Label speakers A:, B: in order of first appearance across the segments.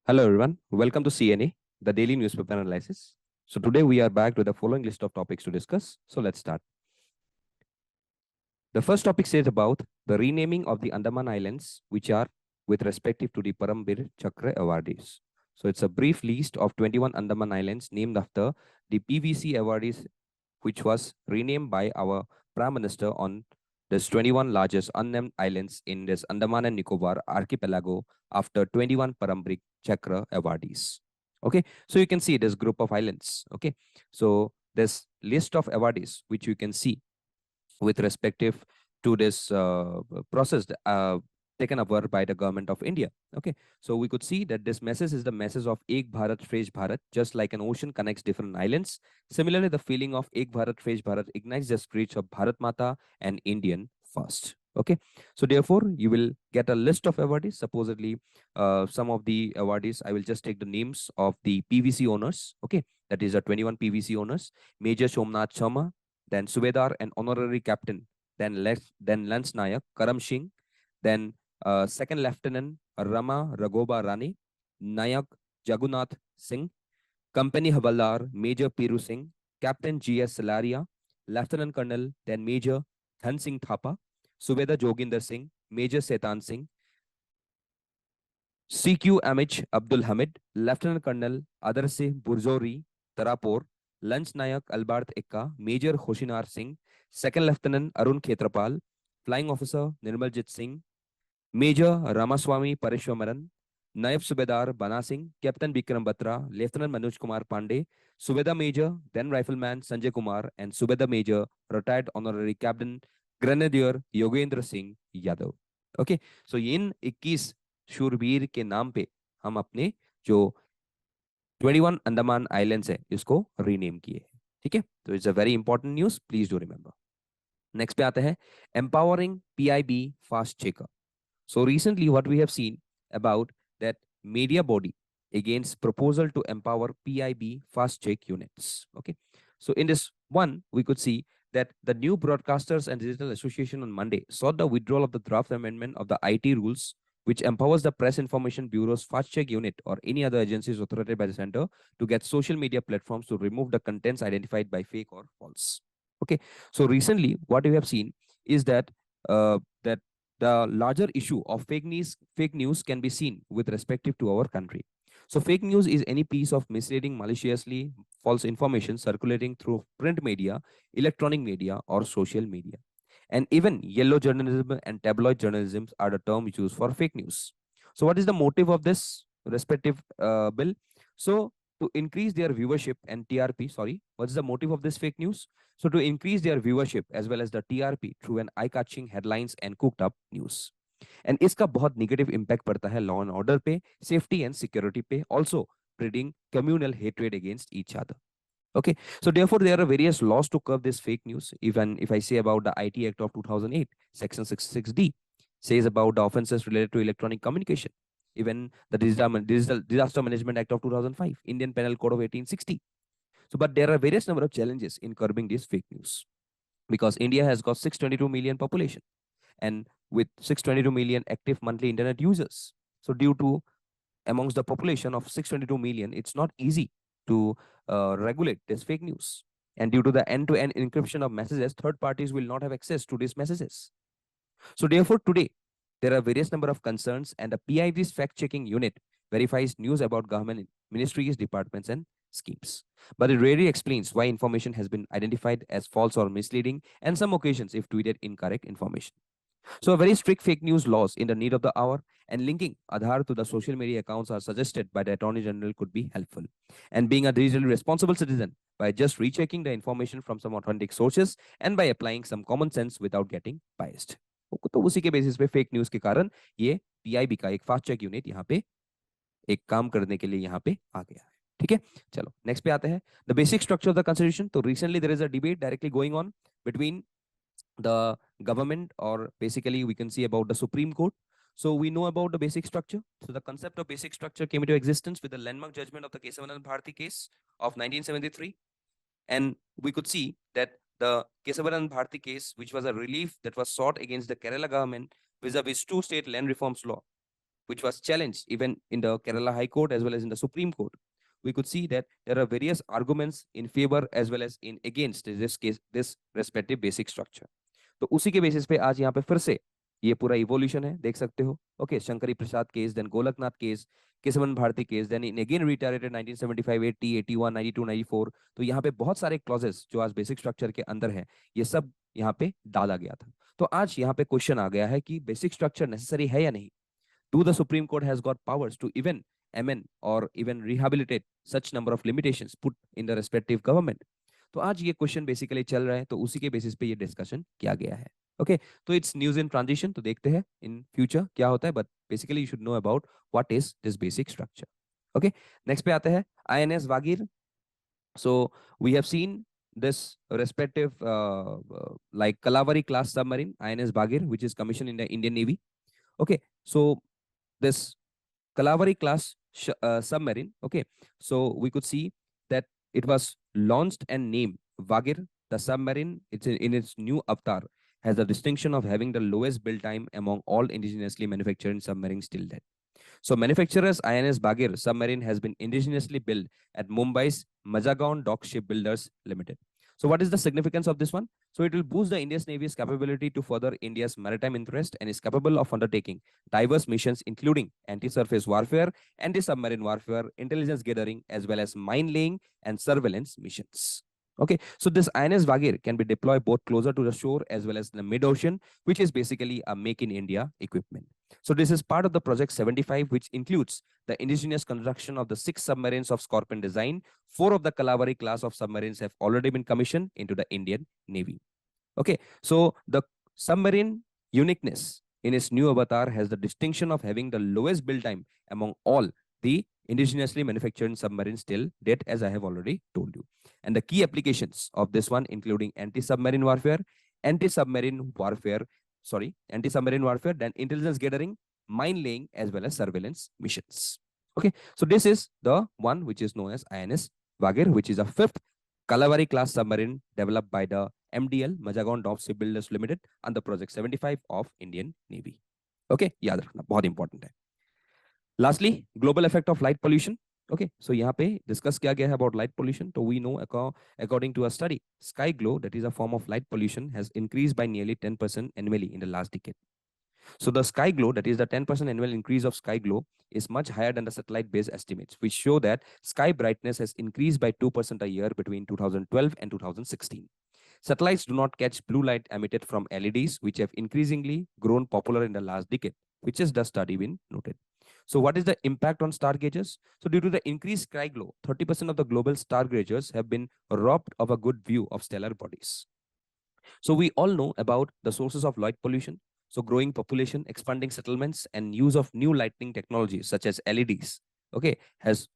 A: Hello everyone, welcome to CNA, the daily newspaper analysis. So today we are back with the following list of topics to discuss. So let's start. The first topic says about the renaming of the Andaman Islands, which are with respective to the Parambir Chakra awardees. So it's a brief list of 21 Andaman Islands named after the PVC awardees, which was renamed by our Prime Minister on this 21 largest unnamed islands in this Andaman and Nicobar archipelago after 21 Parambir Chakra awardees. Okay, so you can see this group of islands. Okay, so this list of awardees, which you can see with respective to this process taken over by the government of India. Okay, so we could see that this message is the message of Ek Bharat Shresh Bharat, just like an ocean connects different islands. Similarly, the feeling of Ek Bharat Shresh Bharat ignites the spirits of Bharat Mata and Indian first. Okay, so therefore you will get a list of awardees. Supposedly, some of the awardees, I will just take the names of the PVC owners. Okay, that is a 21 PVC owners: Major Somnath Sharma, then Subedar and honorary captain, then Lance Nayak, Karam Singh, then second lieutenant Rama Ragoba Rani, Nayak Jagunath Singh, company Havaldar Major Piru Singh, Captain G.S. Salaria, Lieutenant Colonel, then Major Dhan Singh Thapa, Subedar Joginder Singh, Major Setan Singh, CQ Amich Abdul Hamid, Lieutenant Colonel Adarse Burzori Tarapur, Lance Nayak Albert Ekka, Major Hoshinar Singh, Second Lieutenant Arun Khetrapal, Flying Officer Nirmaljit Singh, Major Ramaswamy Parishwamaran, Naib Subedar Bana Singh, Captain Bikram Batra, Lieutenant Manoj Kumar Pandey, Subedar Major, then Rifleman Sanjay Kumar, and Subedar Major, retired honorary captain Grenadier Yogendra Singh Yadav. Okay, so इन 21 शूरवीर के नाम पे हम अपने जो 21 Andaman islands है इसको rename किए हैं. ठीक है, तो it's a very important news, please do remember. Next पे आते हैं empowering PIB fast checker. So recently what we have seen about that media body against proposal to empower PIB fast check units. Okay, so in this one we could see that the new Broadcasters and Digital Association on Monday sought the withdrawal of the draft amendment of the IT rules, which empowers the Press Information Bureau's fast check unit or any other agencies authorized by the center to get social media platforms to remove the contents identified by fake or false. Okay, so recently what we have seen is that that the larger issue of fake news can be seen with respective to our country. So fake news is any piece of misleading, maliciously false information circulating through print media, electronic media, or social media. And even yellow journalism and tabloid journalism are the terms used for fake news. So what is the motive of this respective bill? So to increase their viewership and TRP, sorry, what's the motive of this fake news? So to increase their viewership as well as the TRP through an eye-catching headlines and cooked up news. And इसका बहुत negative impact पड़ता है law and order पे, safety and security पे, also breeding communal hatred against each other. Okay, so therefore there are various laws to curb this fake news. Even if I say about the IT Act of 2008, Section 66D says about the offenses related to electronic communication. Even the Disaster Management Act of 2005, Indian Penal Code of 1860. So, but there are various number of challenges in curbing this fake news because India has got 622 million population and with 622 million active monthly internet users. So due to amongst the population of 622 million, it's not easy to regulate this fake news. And due to the end-to-end encryption of messages, third parties will not have access to these messages. So therefore, today, there are various number of concerns and the PIB's fact-checking unit verifies news about government ministries, departments, and schemes. But it rarely explains why information has been identified as false or misleading, and some occasions if tweeted incorrect information. So a very strict fake news laws in the need of the hour and linking Aadhaar to the social media accounts are suggested by the Attorney General could be helpful. And being a digitally responsible citizen by just rechecking the information from some authentic sources and by applying some common sense without getting biased. तो उसी के basis पे fake news के कारण ये PIB का एक fast check unit यहाँ पे एक काम करने के लिए यहाँ पे आ गया है. ठीक है, चलो नेक्स्ट पे आते हैं. The basic structure of the constitution. तो recently there is a debate directly going on between the government, or basically we can see about the Supreme Court. So we know about the basic structure. So the concept of basic structure came into existence with the landmark judgment of the Kesavanand Bharati case of 1973. And we could see that the Kesavanand Bharati case, which was a relief that was sought against the Kerala government vis-a-vis two state land reforms law, which was challenged even in the Kerala High Court as well as in the Supreme Court, we could see that there are various arguments in favor as well as in against this case, this respective basic structure. तो उसी के basis पे आज यहाँ पे फिर से ये पूरा इवोल्यूशन है, देख सकते हो. Okay, Shankari Prasad case, then Golaknath case, Keshavan Bharati case, then in again reiterated 1975, 80, 81, 92, 94. तो यहाँ पे बहुत सारे क्लॉजेस जो आज बेसिक स्ट्रक्चर के अंदर है, ये सब यहाँ पे डाला गया था. तो आज यहाँ पे क्वेश्चन आ गया है कि बेसिक स्ट्रक्चर नेसेसरी है या नहीं. Do the Supreme Court has got powers to even amend or even rehabilitate such number of limitations put in the respective government? तो आज ये क्वेश्चन बेसिकली चल रहा है, तो उसी के बेसिस पे ये डिस्कशन किया गया है. ओके, तो इट्स न्यूज इन ट्रांजिशन, तो देखते हैं इन फ्यूचर क्या होता है, but basically you should know about what is this basic structure. Okay, next पे आते हैं INS Vagir. So we have seen this respective like Kalavari class submarine INS Bagir, which is commissioned in the Indian Navy. Okay, so this Kalavari class submarine, okay, so we could see that it was launched and named Vagir. The submarine, it's in its new avatar, has the distinction of having the lowest build time among all indigenously manufactured submarines till then. So manufacturer's INS Bagir submarine has been indigenously built at Mumbai's Mazagon Dock Shipbuilders Limited. So what is the significance of this one? So it will boost the Indian Navy's capability to further India's maritime interest and is capable of undertaking diverse missions, including anti-surface warfare, anti-submarine warfare, intelligence gathering, as well as mine laying and surveillance missions. Okay, so this INS Vagir can be deployed both closer to the shore as well as in the mid-ocean, which is basically a Make in India equipment. So this is part of the Project 75, which includes the indigenous construction of the 6 submarines of Scorpion design. 4 of the Kalavari class of submarines have already been commissioned into the Indian Navy. Okay, so the submarine uniqueness in its new avatar has the distinction of having the lowest build time among all the indigenously manufactured submarines till date, as I have already told you. And the key applications of this one including anti-submarine warfare, then intelligence gathering, mine laying, as well as surveillance missions. Okay, so this is the one which is known as INS Vagir, which is a 5th Kalavari class submarine developed by the MDL Mazagon Dock Shipbuilders Limited under Project 75 of Indian Navy. Okay, याद रखना बहुत important है. Lastly, global effect of light pollution. Okay, so यहाँ पे discuss किया गया है about light pollution. So we know according to a study, sky glow, that is a form of light pollution, has increased by nearly 10% annually in the last decade. So the sky glow, that is the 10% annual increase of sky glow, is much higher than the satellite-based estimates, which show that sky brightness has increased by 2% a year between 2012 and 2016. Satellites do not catch blue light emitted from LEDs, which have increasingly grown popular in the last decade, which is the study been noted. So what is the impact on star gazers? So due to the increased sky glow, 30% of the global star gazers have been robbed of a good view of stellar bodies. So we all know about the sources of light pollution. So growing population, expanding settlements, and use of new lighting technologies such as LEDs, okay, has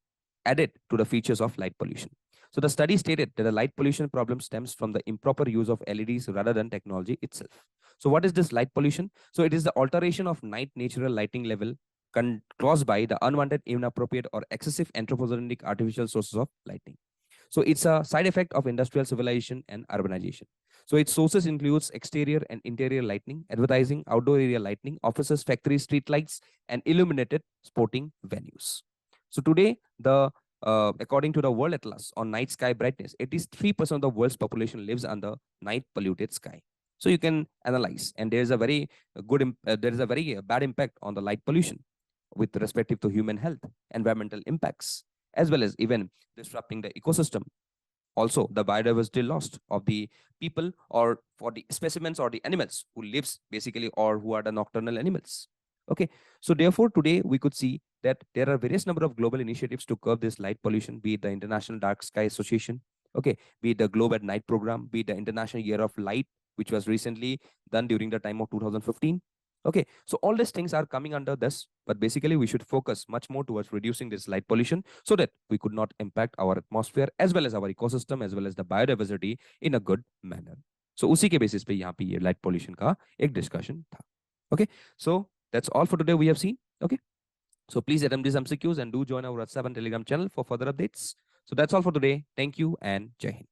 A: added to the features of light pollution. So the study stated that the light pollution problem stems from the improper use of LEDs rather than technology itself. So what is this light pollution? So it is the alteration of night natural lighting level caused by the unwanted, inappropriate, or excessive anthropogenic artificial sources of lighting. So it's a side effect of industrial civilization and urbanization. So its sources includes exterior and interior lighting, advertising, outdoor area lighting, offices, factories, street lights, and illuminated sporting venues. So today, according to the World Atlas on night sky brightness, 83% of the world's population lives under night polluted sky. So you can analyze, and there is a very bad impact on the light pollution with respect to human health, environmental impacts, as well as even disrupting the ecosystem. Also, the biodiversity lost of the people or for the specimens or the animals who lives basically or who are the nocturnal animals. Okay, so therefore today we could see that there are various number of global initiatives to curb this light pollution, be it the International Dark Sky Association, okay, be it the Globe at Night program, be it the International Year of Light, which was recently done during the time of 2015. Okay, so all these things are coming under this, but basically we should focus much more towards reducing this light pollution so that we could not impact our atmosphere as well as our ecosystem as well as the biodiversity in a good manner. So उसी के basis पे यहाँ पे ये light pollution का एक discussion था. Okay, so that's all for today we have seen. Okay, so please attempt these MCQs and do join our WhatsApp and Telegram channel for further updates. So that's all for today. Thank you and Jai Hind.